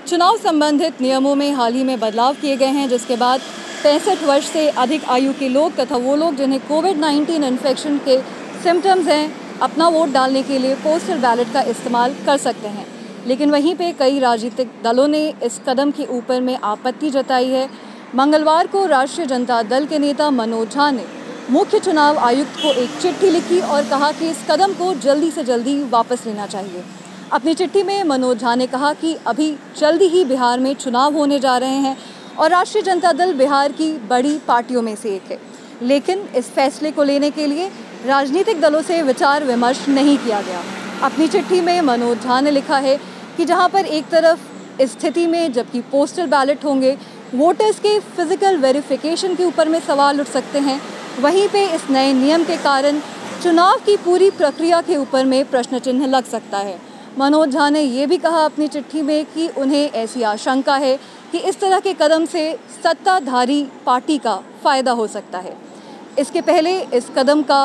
चुनाव संबंधित नियमों में हाल ही में बदलाव किए गए हैं, जिसके बाद 65 वर्ष से अधिक आयु के लोग तथा वो लोग जिन्हें कोविड-19 इन्फेक्शन के सिम्टम्स हैं, अपना वोट डालने के लिए पोस्टल बैलेट का इस्तेमाल कर सकते हैं। लेकिन वहीं पे कई राजनीतिक दलों ने इस कदम के ऊपर में आपत्ति जताई है। मंगलवार को राष्ट्रीय जनता दल के नेता मनोज झा ने मुख्य चुनाव आयुक्त को एक चिट्ठी लिखी और कहा कि इस कदम को जल्दी से जल्दी वापस लेना चाहिए। अपनी चिट्ठी में मनोज झा ने कहा कि अभी जल्दी ही बिहार में चुनाव होने जा रहे हैं और राष्ट्रीय जनता दल बिहार की बड़ी पार्टियों में से एक है, लेकिन इस फैसले को लेने के लिए राजनीतिक दलों से विचार विमर्श नहीं किया गया। अपनी चिट्ठी में मनोज झा ने लिखा है कि जहां पर एक तरफ इस स्थिति में जबकि पोस्टल बैलेट होंगे, वोटर्स के फिजिकल वेरिफिकेशन के ऊपर में सवाल उठ सकते हैं, वहीं पे इस नए नियम के कारण चुनाव की पूरी प्रक्रिया के ऊपर में प्रश्न चिन्ह लग सकता है। मनोज झा ने ये भी कहा अपनी चिट्ठी में कि उन्हें ऐसी आशंका है कि इस तरह के कदम से सत्ताधारी पार्टी का फ़ायदा हो सकता है। इसके पहले इस कदम का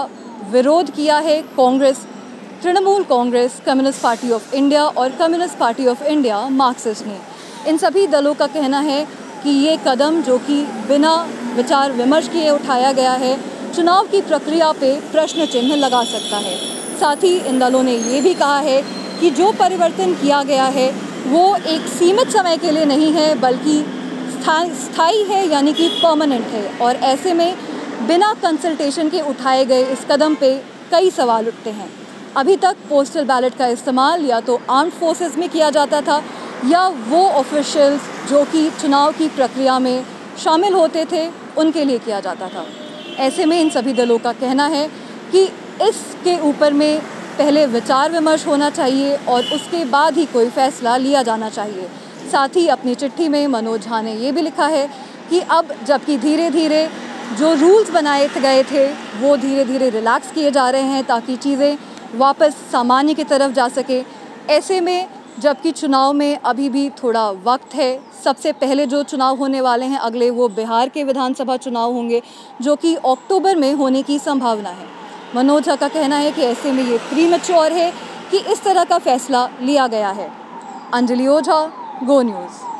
विरोध किया है Congress, Trinamool Congress, Communist Party of India और Communist Party of India Marxist ने। इन सभी दलों का कहना है कि ये कदम जो कि बिना विचार विमर्श किए उठाया गया है, चुनाव की प्रक्रिया पे प्रश्न चिन्ह लगा सकता है। साथ ही इन दलों ने ये भी कहा है कि जो परिवर्तन किया गया है वो एक सीमित समय के लिए नहीं है, बल्कि स्थायी है, यानी कि परमानेंट है। और ऐसे में बिना कंसल्टेशन के उठाए गए इस कदम पे कई सवाल उठते हैं। अभी तक पोस्टल बैलेट का इस्तेमाल या तो आर्म्ड फोर्सेस में किया जाता था या वो ऑफिशियल्स जो कि चुनाव की प्रक्रिया में शामिल होते थे उनके लिए किया जाता था। ऐसे में इन सभी दलों का कहना है कि इसके ऊपर में पहले विचार विमर्श होना चाहिए और उसके बाद ही कोई फैसला लिया जाना चाहिए। साथ ही अपनी चिट्ठी में मनोज झा ने ये भी लिखा है कि अब जबकि धीरे धीरे जो रूल्स बनाए गए थे वो धीरे धीरे रिलैक्स किए जा रहे हैं ताकि चीज़ें वापस सामान्य की तरफ जा सके। ऐसे में जबकि चुनाव में अभी भी थोड़ा वक्त है, सबसे पहले जो चुनाव होने वाले हैं अगले वो बिहार के विधानसभा चुनाव होंगे जो कि अक्टूबर में होने की संभावना है। मनोज झा का कहना है कि ऐसे में ये प्रीमैच्योर है कि इस तरह का फैसला लिया गया है। अंजलि ओझा, गो न्यूज़।